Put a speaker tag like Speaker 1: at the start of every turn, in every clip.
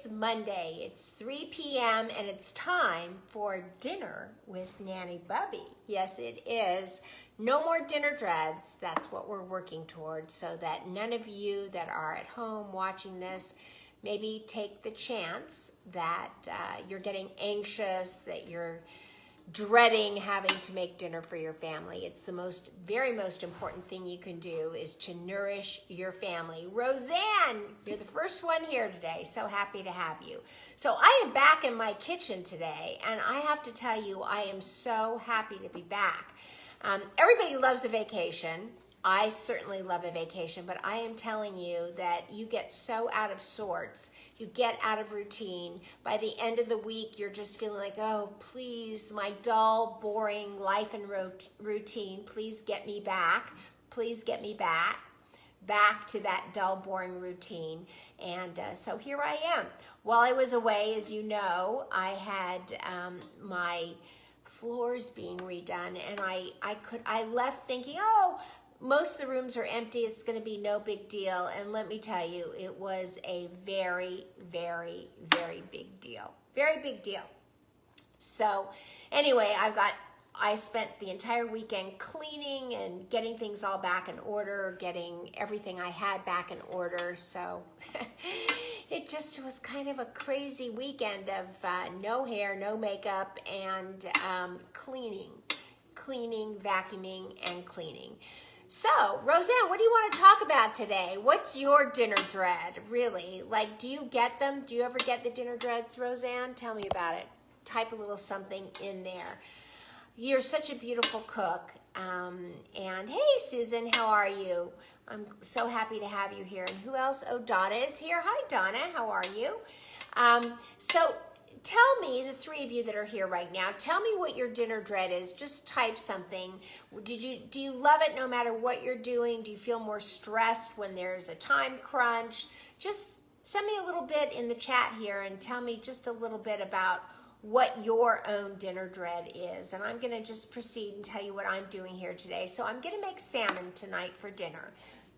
Speaker 1: It's Monday. It's 3 p.m. and it's time for dinner with Nanny Bubby. Yes, it is. No more dinner dreads. That's what we're working towards, so that none of you that are at home watching this maybe take the chance that you're getting anxious, that you're dreading having to make dinner for your family. It's the very most important thing you can do is to nourish your family. Roseanne, you're the first one here today. So happy to have you. So I am back in my kitchen today, and I have to tell you, I am so happy to be back. Everybody loves a vacation. I certainly love a vacation, but I am telling you that you get so out of sorts. You get out of routine. By the end of the week, you're just feeling like, oh, please, my dull, boring life and routine, please get me back. Please get me back to that dull, boring routine. And so here I am. While I was away, as you know, I had my floors being redone, and I left thinking, oh, most of the rooms are empty. It's going to be no big deal. And let me tell you, it was a very, very, very big deal. Very big deal. So anyway, I spent the entire weekend cleaning and getting things all back in order, getting everything I had back in order. So it just was kind of a crazy weekend of no hair, no makeup, and cleaning, vacuuming, and cleaning. So, Roseanne, what do you want to talk about today? What's your dinner dread, really? Like, do you get them? Do you ever get the dinner dreads, Roseanne? Tell me about it. Type a little something in there. You're such a beautiful cook. And hey, Susan, how are you? I'm so happy to have you here. And who else? Oh, Donna is here. Hi, Donna. How are you? So tell me, the three of you that are here right now, tell me what your dinner dread is. Just type something. Do you love it no matter what you're doing? Do you feel more stressed when there's a time crunch? Just send me a little bit in the chat here and tell me just a little bit about what your own dinner dread is. And I'm going to just proceed and tell you what I'm doing here today. So I'm going to make salmon tonight for dinner.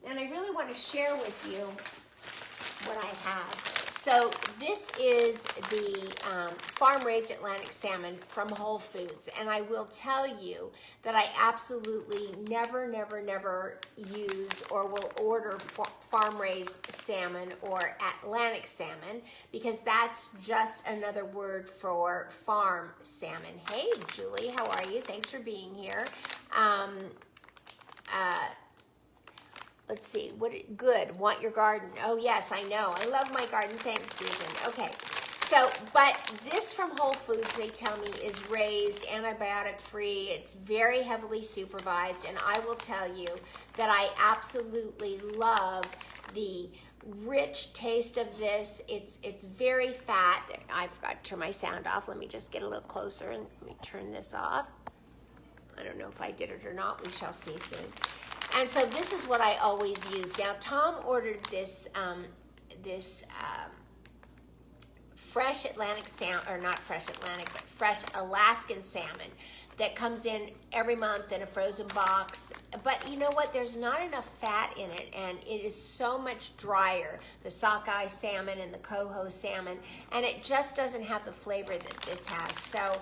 Speaker 1: And I really want to share with you what I have. So this is the farm-raised Atlantic salmon from Whole Foods. And I will tell you that I absolutely never use or will order farm-raised salmon or Atlantic salmon, because that's just another word for farm salmon. Hey, Julie, how are you? Thanks for being here. Let's see, good, want your garden. Oh yes, I know, I love my garden. Thanks, Susan. Okay, so, but this from Whole Foods, they tell me, is raised, antibiotic free. It's very heavily supervised, and I will tell you that I absolutely love the rich taste of this. It's very fat. I forgot to turn my sound off. Let me just get a little closer and let me turn this off. I don't know if I did it or not. We shall see soon. And so this is what I always use. Now, Tom ordered this fresh Atlantic salmon, or not fresh Atlantic, but fresh Alaskan salmon that comes in every month in a frozen box. But you know what? There's not enough fat in it, and it is so much drier, the sockeye salmon and the coho salmon, and it just doesn't have the flavor that this has. So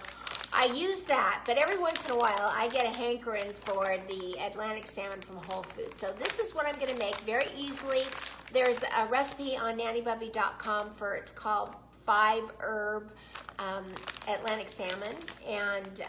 Speaker 1: I use that, but every once in a while I get a hankering for the Atlantic salmon from Whole Foods. So this is what I'm going to make very easily. There's a recipe on nannybubby.com for, it's called 5-herb Atlantic salmon, and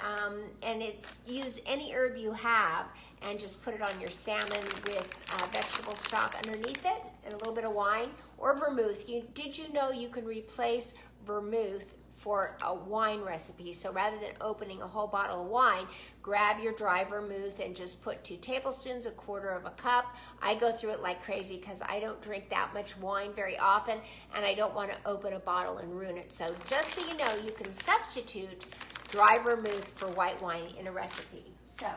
Speaker 1: it's use any herb you have and just put it on your salmon with vegetable stock underneath it and a little bit of wine or vermouth. Did you know you can replace vermouth for a wine recipe? So rather than opening a whole bottle of wine, grab your dry vermouth and just put 2 tablespoons, 1/4 cup. I go through it like crazy because I don't drink that much wine very often, and I don't want to open a bottle and ruin it. So just so you know, you can substitute dry vermouth for white wine in a recipe. So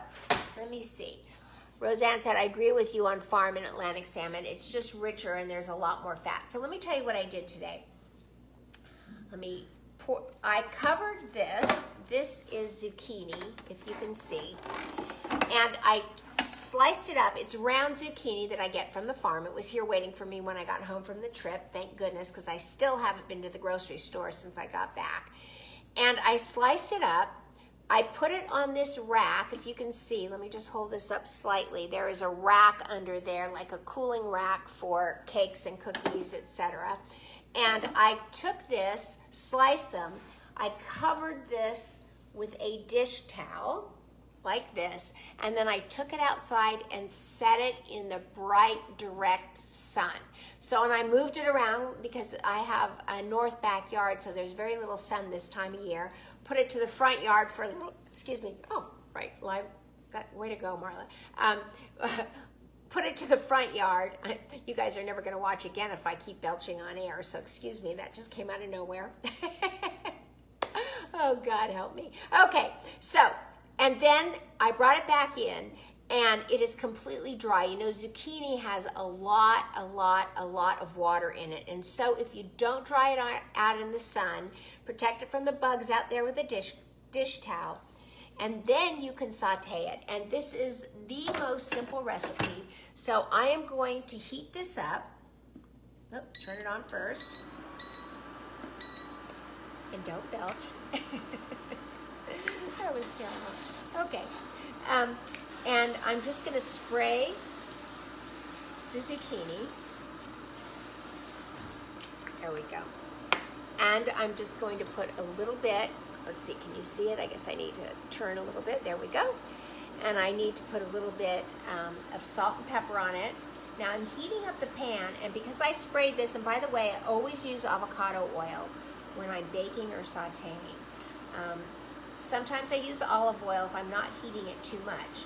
Speaker 1: let me see. Roseanne said, I agree with you on farm and Atlantic salmon. It's just richer and there's a lot more fat. So let me tell you what I did today. I covered this. This is zucchini, if you can see. And I sliced it up. It's round zucchini that I get from the farm. It was here waiting for me when I got home from the trip, thank goodness, because I still haven't been to the grocery store since I got back. And I sliced it up. I put it on this rack. If you can see, let me just hold this up slightly. There is a rack under there, like a cooling rack for cakes and cookies, etc. And I took this, sliced them, I covered this with a dish towel, like this, and then I took it outside and set it in the bright, direct sun. So, and I moved it around because I have a north backyard, so there's very little sun this time of year. Put it to the front yard for a little, excuse me, oh, right, live, way to go, Marla. Put it to the front yard. You guys are never gonna watch again if I keep belching on air, so excuse me, that just came out of nowhere. Oh, God help me. Okay, so, and then I brought it back in, and it is completely dry. You know, zucchini has a lot of water in it. And so if you don't dry it out in the sun, protect it from the bugs out there with a dish towel, and then you can saute it. And this is the most simple recipe. So I am going to heat this up. Oh, turn it on first. And don't belch. That was terrible. Okay. And I'm just going to spray the zucchini. There we go. And I'm just going to put a little bit, let's see, can you see it? I guess I need to turn a little bit. There we go. And I need to put a little bit of salt and pepper on it. Now I'm heating up the pan, and because I sprayed this, and by the way, I always use avocado oil when I'm baking or sauteing. Sometimes I use olive oil if I'm not heating it too much.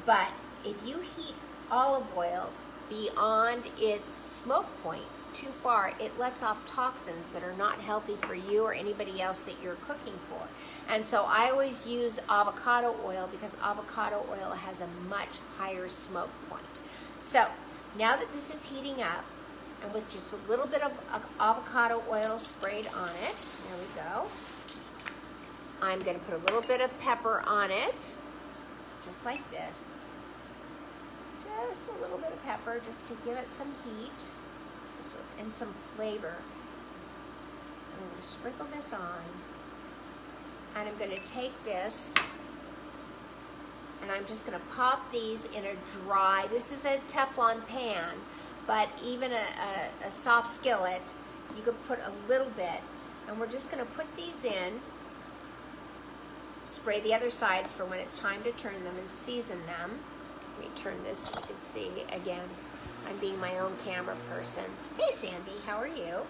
Speaker 1: But if you heat olive oil beyond its smoke point too far, it lets off toxins that are not healthy for you or anybody else that you're cooking for. And so I always use avocado oil because avocado oil has a much higher smoke point. So now that this is heating up, and with just a little bit of avocado oil sprayed on it, there we go. I'm going to put a little bit of pepper on it, just like this. Just a little bit of pepper, just to give it some heat and some flavor. I'm going to sprinkle this on, and I'm going to take this, and I'm just going to pop these in a dry, this is a Teflon pan, but even a soft skillet, you could put a little bit, and we're just going to put these in, spray the other sides for when it's time to turn them, and season them. Let me turn this so you can see again. I'm being my own camera person. Hey Sandy, how are you?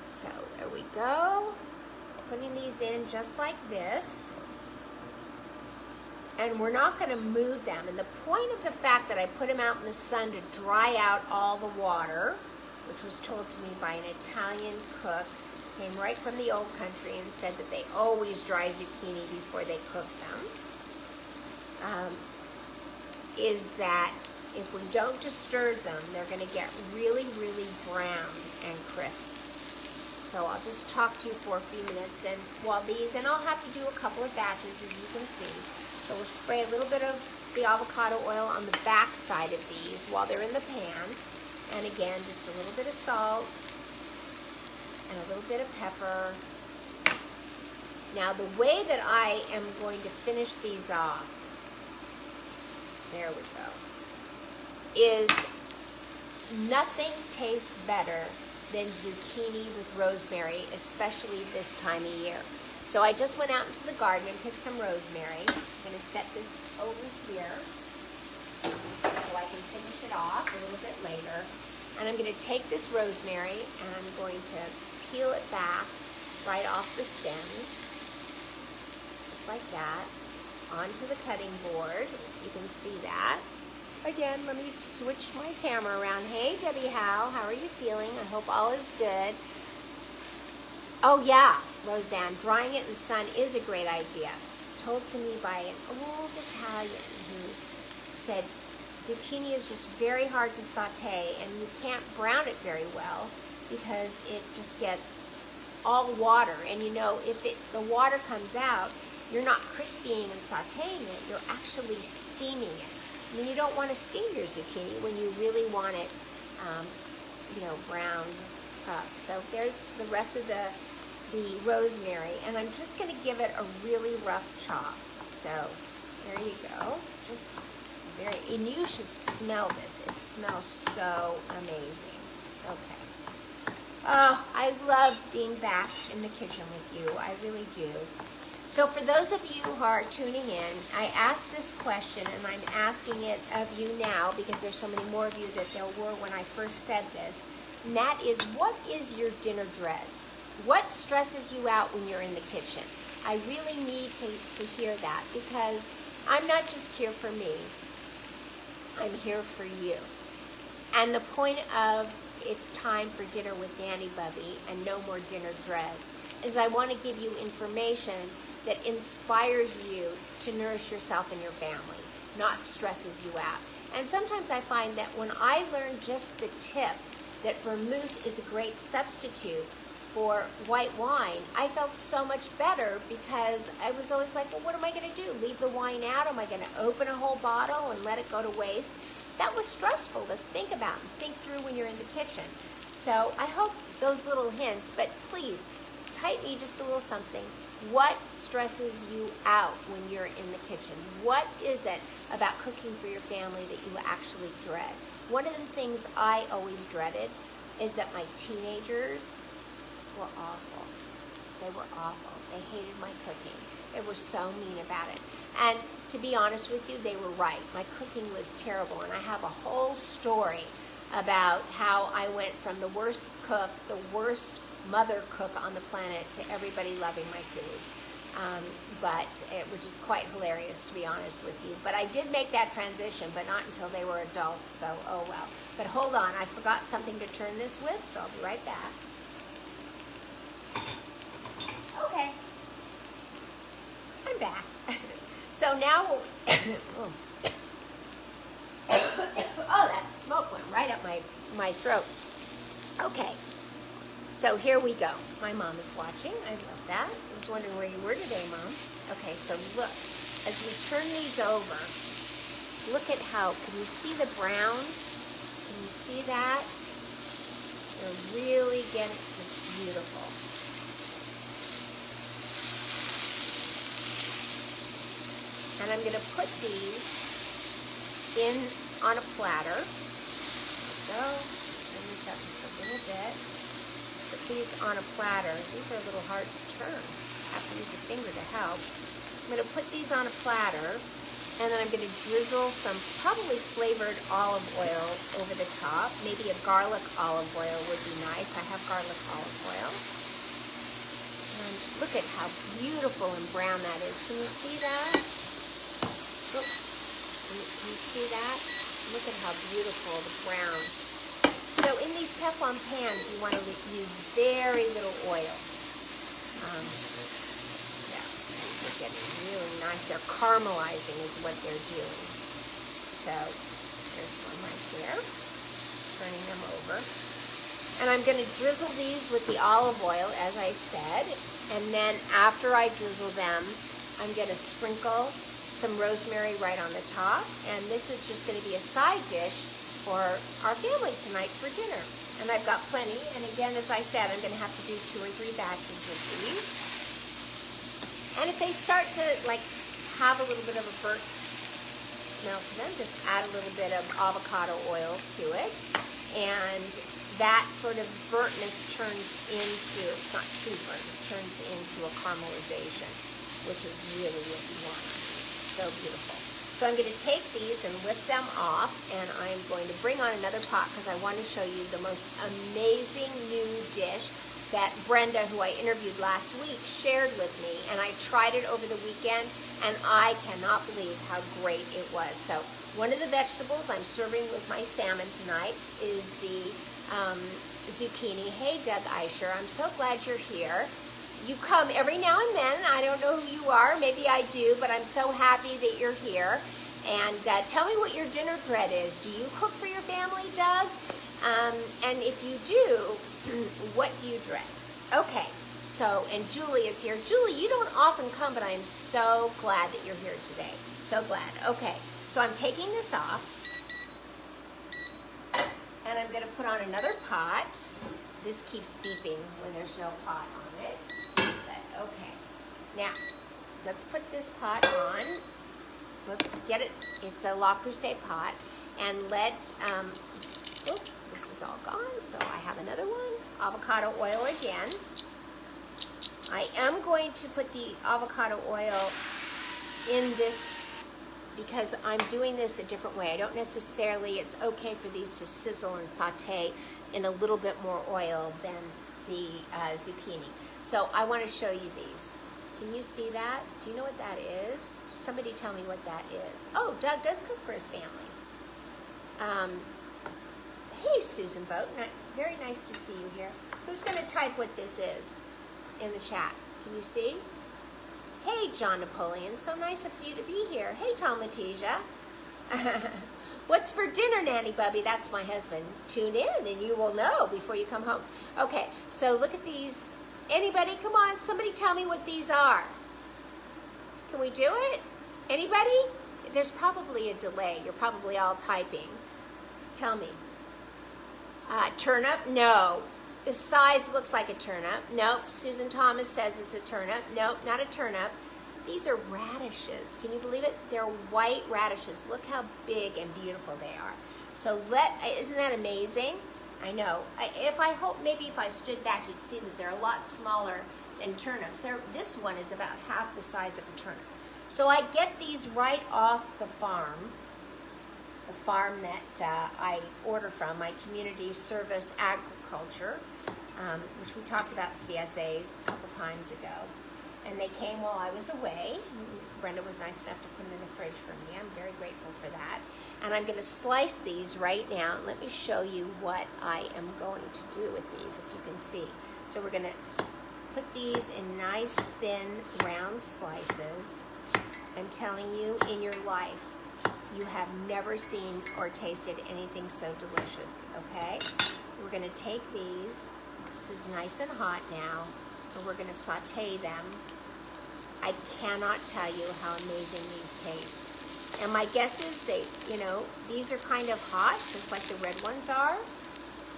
Speaker 1: So there we go. Putting these in just like this. And we're not going to move them. And the point of the fact that I put them out in the sun to dry out all the water, which was told to me by an Italian cook, came right from the old country and said that they always dry zucchini before they cook them, is that if we don't disturb them, they're going to get really brown and crisp. So I'll just talk to you for a few minutes, and while these, and I'll have to do a couple of batches as you can see. So we'll spray a little bit of the avocado oil on the back side of these while they're in the pan. And again, just a little bit of salt and a little bit of pepper. Now the way that I am going to finish these off, there we go, is nothing tastes better than zucchini with rosemary, especially this time of year. So I just went out into the garden and picked some rosemary. I'm going to set this over here so I can finish it off a little bit later. And I'm going to take this rosemary and I'm going to peel it back right off the stems, just like that, onto the cutting board. You can see that. Again, let me switch my camera around. Hey, Debbie Howe, how are you feeling? I hope all is good. Oh yeah, Roseanne, drying it in the sun is a great idea. Told to me by an old Italian who said zucchini is just very hard to saute, and you can't brown it very well because it just gets all water. And you know, if the water comes out, you're not crispying and sauteing it, you're actually steaming it. And you don't want to steam your zucchini when you really want it, browned up. So there's the rest of the rosemary, and I'm just going to give it a really rough chop. So there you go. Just and you should smell this. It smells so amazing. Okay. Oh, I love being back in the kitchen with you. I really do. So for those of you who are tuning in, I asked this question, and I'm asking it of you now because there's so many more of you that there were when I first said this. And that is, what is your dinner dread? What stresses you out when you're in the kitchen? I really need to hear that because I'm not just here for me. I'm here for you. And the point of it's time for dinner with Nanny Bubby and no more dinner dreads is I want to give you information that inspires you to nourish yourself and your family, not stresses you out. And sometimes I find that when I learned just the tip that vermouth is a great substitute for white wine, I felt so much better because I was always like, well, what am I going to do? Leave the wine out? Am I going to open a whole bottle and let it go to waste? That was stressful to think about and think through when you're in the kitchen. So I hope those little hints, but please type me just a little something. What stresses you out when you're in the kitchen? What is it about cooking for your family that you actually dread? One of the things I always dreaded is that my teenagers were awful. They were awful. They hated my cooking. They were so mean about it. And to be honest with you, they were right. My cooking was terrible, and I have a whole story about how I went from the worst cook, the worst mother cook on the planet, to everybody loving my food. But it was just quite hilarious, to be honest with you. But I did make that transition, but not until they were adults, so oh well. But hold on, I forgot something to turn this with, so I'll be right back. Okay, I'm back. So now, oh, that smoke went right up my throat. Okay, so here we go. My mom is watching. I love that. I was wondering where you were today, Mom. Okay, so look, as we turn these over, look at how, can you see the brown? Can you see that? They're really getting just beautiful. And I'm going to put these in on a platter. There we go. Turn this up just a little bit. Put these on a platter. These are a little hard to turn. I have to use a finger to help. I'm going to put these on a platter, and then I'm going to drizzle some probably flavored olive oil over the top. Maybe a garlic olive oil would be nice. I have garlic olive oil. And look at how beautiful and brown that is. Can you see that? Look, can you see that? Look at how beautiful the brown. So in these Teflon pans, you want to use very little oil. Yeah, they're getting really nice. They're caramelizing is what they're doing. So there's one right there. Turning them over. And I'm going to drizzle these with the olive oil, as I said. And then after I drizzle them, I'm going to sprinkle some rosemary right on the top, and this is just going to be a side dish for our family tonight for dinner. And I've got plenty, and again, as I said, I'm going to have to do 2 or 3 batches of these. And if they start to have a little bit of a burnt smell to them, just add a little bit of avocado oil to it, and that sort of burntness turns into, it's not too burnt, it turns into a caramelization, which is really what you want. So beautiful. So I'm going to take these and lift them off, and I'm going to bring on another pot because I want to show you the most amazing new dish that Brenda, who I interviewed last week, shared with me, and I tried it over the weekend, and I cannot believe how great it was. So one of the vegetables I'm serving with my salmon tonight is the zucchini. Hey, Doug Eischer, I'm so glad you're here. You come every now and then. I don't know who you are. Maybe I do, but I'm so happy that you're here. And tell me what your dinner dread is. Do you cook for your family, Doug? And if you do, what do you dread? Okay, so, and Julie is here. Julie, you don't often come, but I am so glad that you're here today. So glad. Okay, So I'm taking this off, and I'm going to put on another pot. This keeps beeping when there's no pot on it. But, okay. Now, let's put this pot on. Let's get it. It's a La Crusade pot. And this is all gone, so I have another one. Avocado oil again. I am going to put the avocado oil in this because I'm doing this a different way. I don't necessarily, it's okay for these to sizzle and saute in a little bit more oil than the zucchini. So I want to show you these. Can you see that? Do you know what that is? Somebody tell me what that is. Oh, Doug does cook for his family. Hey, Susan Boat. Very nice to see you here. Who's going to type what this is in the chat? Can you see? Hey, John Napoleon. So nice of you to be here. Hey, Tom Letizia. What's for dinner, Nanny Bubby? That's my husband. Tune in and you will know before you come home. Okay, so look at these. Anybody? Come on, somebody tell me what these are. Can we do it? Anybody? There's probably a delay. You're probably all typing. Tell me. Turnip? No. The size looks like a turnip. Nope. Susan Thomas says it's a turnip. Nope, not a turnip. These are radishes. Can you believe it? They're white radishes. Look how big and beautiful they are. So isn't that amazing? I know. Maybe if I stood back, you'd see that they're a lot smaller than turnips. This one is about half the size of a turnip. So I get these right off the farm that I order from, my Community Service Agriculture, which we talked about CSAs a couple times ago. And they came while I was away. Brenda was nice enough to put them in the fridge for me. I'm very grateful for that. And I'm going to slice these right now. Let me show you what I am going to do with these, if you can see. So we're going to put these in nice, thin, round slices. I'm telling you, in your life, you have never seen or tasted anything so delicious, okay? We're going to take these. This is nice and hot now, and we're going to saute them. I cannot tell you how amazing these taste. And my guess is these are kind of hot, just like the red ones are.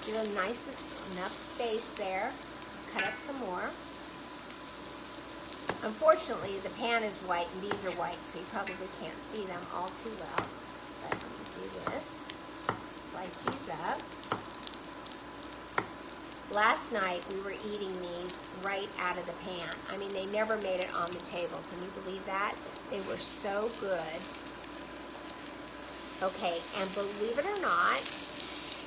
Speaker 1: Give them nice enough space there. Cut up some more. Unfortunately, the pan is white and these are white, so you probably can't see them all too well. But I'm going to do this. Slice these up. Last night, we were eating these right out of the pan. I mean, they never made it on the table. Can you believe that? They were so good. Okay, and believe it or not,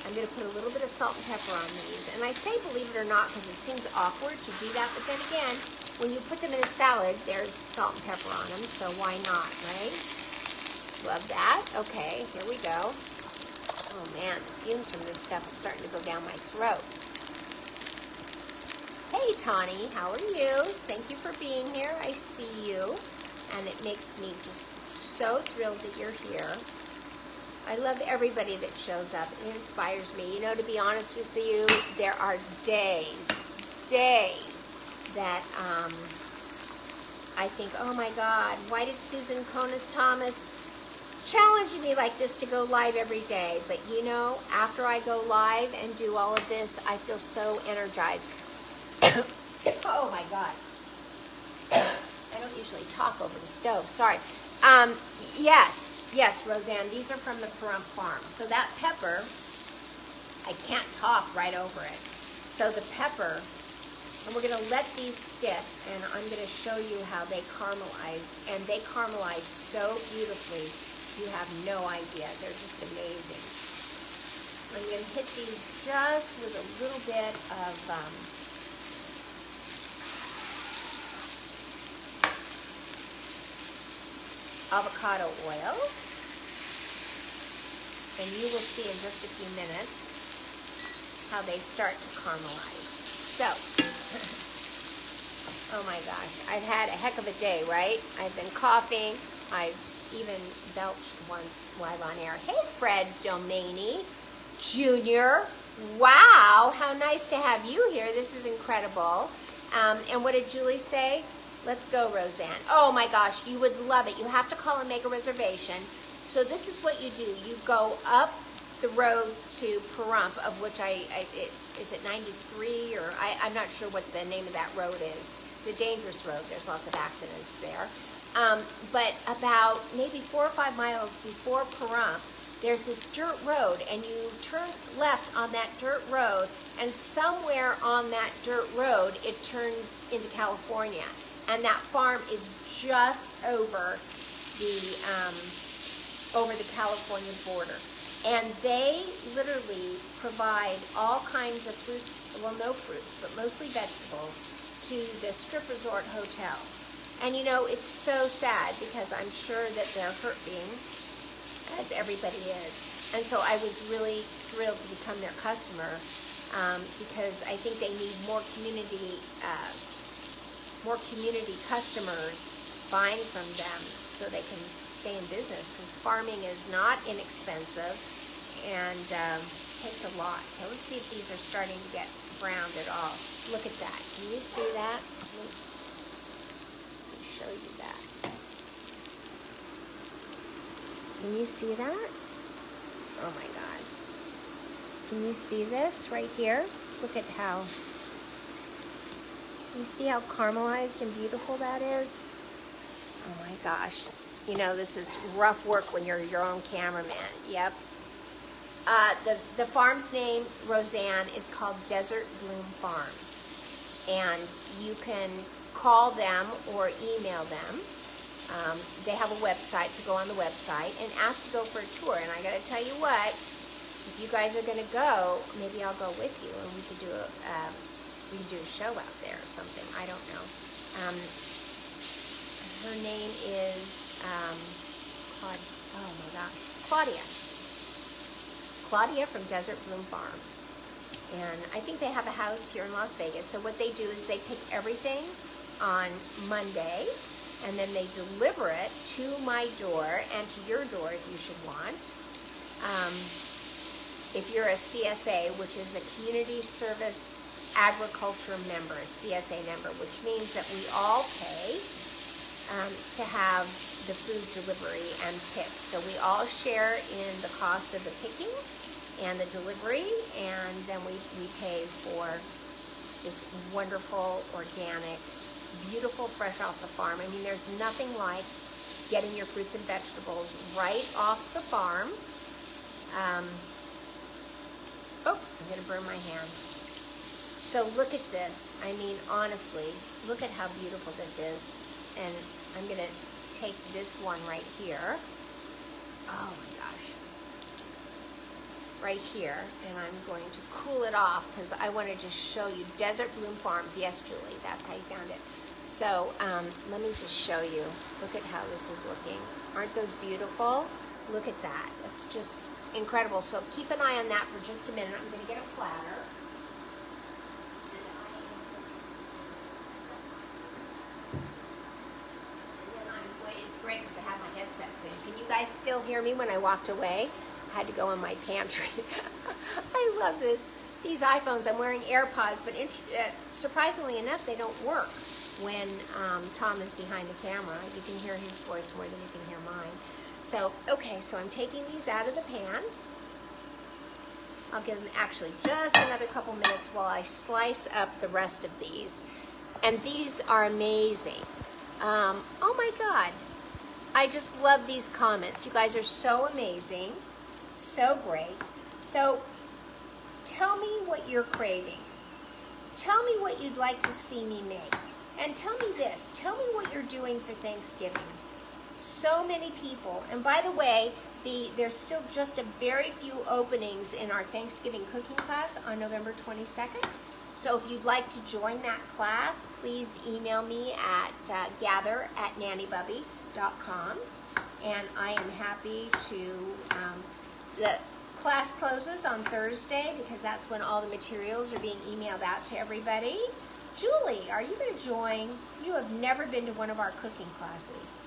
Speaker 1: I'm going to put a little bit of salt and pepper on these. And I say believe it or not because it seems awkward to do that, but then again, when you put them in a salad, there's salt and pepper on them, so why not, right? Love that. Okay, here we go. Oh man, the fumes from this stuff is starting to go down my throat. Hey Tawny, how are you? Thank you for being here. I see you, and it makes me just so thrilled that you're here. I love everybody that shows up. It inspires me. You know, to be honest with you, there are days that I think, oh my God, why did Susan Conis Thomas challenge me like this to go live every day? But you know, after I go live and do all of this, I feel so energized. Oh my God. I don't usually talk over the stove, sorry. Yes, Roseanne, these are from the Pahrump farm. So that pepper, I can't talk right over it. So the pepper, and we're going to let these stick, and I'm going to show you how they caramelize. And they caramelize so beautifully, you have no idea. They're just amazing. I'm going to hit these just with a little bit of avocado oil, and you will see in just a few minutes how they start to caramelize. So, oh my gosh, I've had a heck of a day, right? I've been coughing. I've even belched once while on air. Hey, Fred Domaney Jr. Wow, how nice to have you here. This is incredible. And what did Julie say? Let's go, Roseanne. Oh my gosh, you would love it. You have to call and make a reservation. So this is what you do. You go up the road to Pahrump, of which is it 93 or I'm not sure what the name of that road is. It's a dangerous road. There's lots of accidents there. But about maybe 4 or 5 miles before Pahrump, there's this dirt road, and you turn left on that dirt road, and somewhere on that dirt road, it turns into California. And that farm is just over the California border. And they literally provide all kinds of fruits, well, no fruits, but mostly vegetables, to the strip resort hotels. And you know, it's so sad because I'm sure that they're hurting, as everybody is. And so I was really thrilled to become their customer because I think they need more community customers buying from them so they can stay in business, because farming is not inexpensive and takes a lot. So let's see if these are starting to get browned at all. Look at that. Can you see that? Let me show you that. Can you see that? Oh my God. Can you see this right here? Look at how, you see how caramelized and beautiful that is? Oh my gosh. You know, this is rough work when you're your own cameraman. Yep. The farm's name, Roseanne, is called Desert Bloom Farms. And you can call them or email them. They have a website, so go on the website and ask to go for a tour. And I got to tell you what, if you guys are going to go, maybe I'll go with you and we could do a show out there or something. I don't know. Her name is Claudia. Claudia from Desert Bloom Farms. And I think they have a house here in Las Vegas. So what they do is they pick everything on Monday, and then they deliver it to my door and to your door if you should want. If you're a CSA, which is a Community Service Agriculture member, a CSA member, which means that we all pay to have the food delivery and picked. So we all share in the cost of the picking and the delivery, and then we pay for this wonderful, organic, beautiful, fresh off the farm. I mean, there's nothing like getting your fruits and vegetables right off the farm. Oh, I'm gonna burn my hand. So look at this. I mean, honestly, look at how beautiful this is. And I'm gonna take this one right here. Oh my gosh. Right here, and I'm going to cool it off because I want to just show you Desert Bloom Farms. Yes, Julie, that's how you found it. So let me just show you. Look at how this is looking. Aren't those beautiful? Look at that. It's just incredible. So keep an eye on that for just a minute. I'm going to get a platter. It's great because I have my headset in. Can you guys still hear me when I walked away? I had to go in my pantry. I love these iPhones. I'm wearing AirPods, but surprisingly enough, they don't work when Tom is behind the camera. You can hear his voice more than you can hear mine. So, okay, so I'm taking these out of the pan. I'll give them actually just another couple minutes while I slice up the rest of these. And these are amazing. Oh my God. I just love these comments. You guys are so amazing. So great. So tell me what you're craving. Tell me what you'd like to see me make. And tell me this. Tell me what you're doing for Thanksgiving. So many people. And by the way, there's still just a very few openings in our Thanksgiving cooking class on November 22nd. So if you'd like to join that class, please email me at gather@nannybubby.com. And I am happy to... the class closes on Thursday because that's when all the materials are being emailed out to everybody. Julie, are you going to join? You have never been to one of our cooking classes.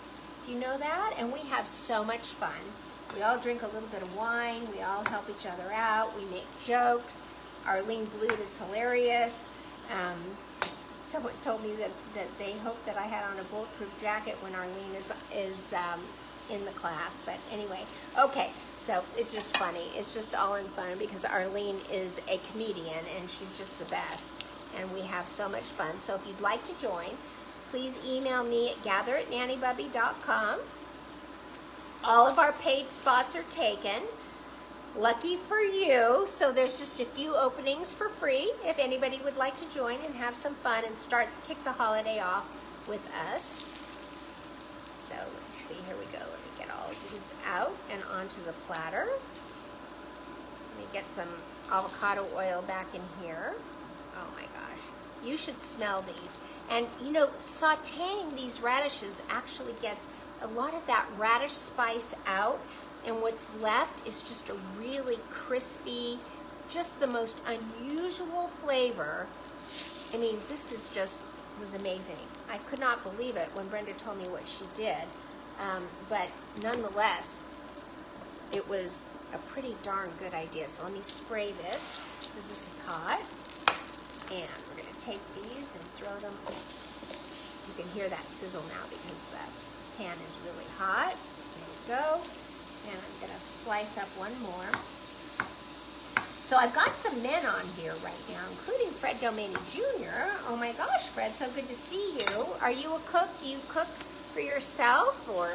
Speaker 1: Do you know that? And we have so much fun. We all drink a little bit of wine. We all help each other out. We make jokes. Arlene Blute is hilarious. Someone told me that they hoped that I had on a bulletproof jacket when Arlene is in the class, but anyway. Okay, so it's just funny. It's just all in fun because Arlene is a comedian and she's just the best. And we have so much fun. So if you'd like to join, please email me at gather@nannybubby.com. All of our paid spots are taken. Lucky for you, so there's just a few openings for free if anybody would like to join and have some fun and kick the holiday off with us. So let's see, here we go. Let me get all of these out and onto the platter. Let me get some avocado oil back in here. Oh my gosh, you should smell these. And you know, sauteing these radishes actually gets a lot of that radish spice out, and what's left is just a really crispy, just the most unusual flavor. I mean, this was amazing. I could not believe it when Brenda told me what she did, but nonetheless, it was a pretty darn good idea. So let me spray this because this is hot, and we're going to take these and throw them. You can hear that sizzle now because the pan is really hot. There we go. And I'm going to slice up one more. So I've got some men on here right now, including Fred Domaney Jr. Oh my gosh, Fred, so good to see you. Are you a cook? Do you cook for yourself, or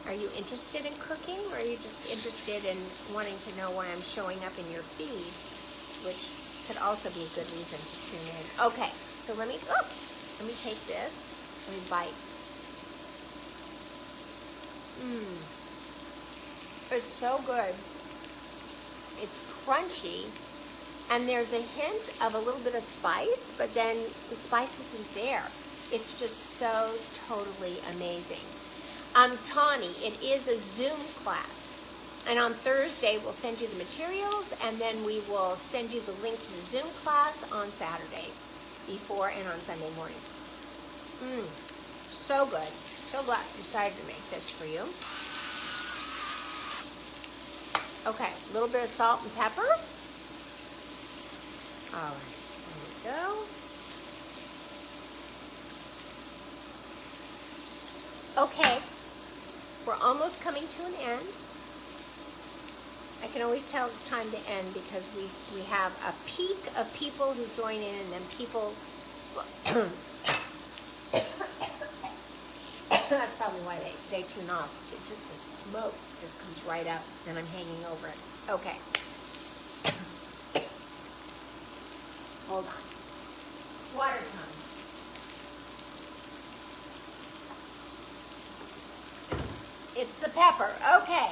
Speaker 1: are you interested in cooking, or are you just interested in wanting to know why I'm showing up in your feed, which could also be a good reason to tune in. Okay, so let me take this. Let me bite. It's so good. It's crunchy, and there's a hint of a little bit of spice, but then the spice isn't there. It's just so totally amazing. Tawny, it is a Zoom class, and on Thursday we'll send you the materials, and then we will send you the link to the Zoom class on Saturday, before and on Sunday morning. So good. So glad I decided to make this for you. Okay, a little bit of salt and pepper. All right, there we go. Okay, we're almost coming to an end. I can always tell it's time to end because we have a peak of people who join in, and then people that's probably why they tune off. It's just the smoke just comes right out, and I'm hanging over it. Okay. Hold on. Water time. It's the pepper. Okay.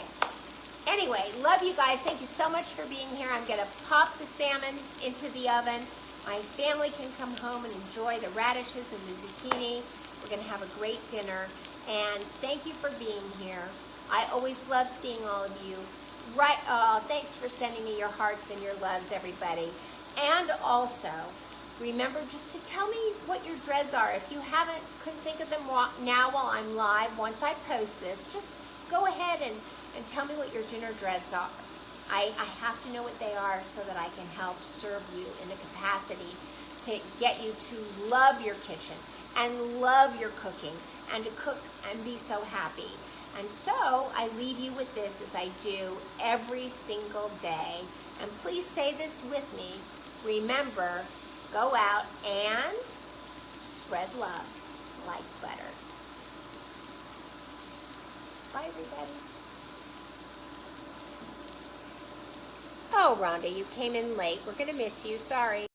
Speaker 1: Anyway, love you guys. Thank you so much for being here. I'm going to pop the salmon into the oven. My family can come home and enjoy the radishes and the zucchini. We're going to have a great dinner. And thank you for being here. I always love seeing all of you. Thanks for sending me your hearts and your loves, everybody. And also, remember just to tell me what your dreads are. If you couldn't think of them now while I'm live, once I post this, just go ahead and tell me what your dinner dreads are. I have to know what they are so that I can help serve you in the capacity to get you to love your kitchen and love your cooking and to cook and be so happy. And so I leave you with this as I do every single day. And please say this with me. Remember, go out and spread love like butter. Bye, everybody. Oh, Rhonda, you came in late. We're going to miss you. Sorry.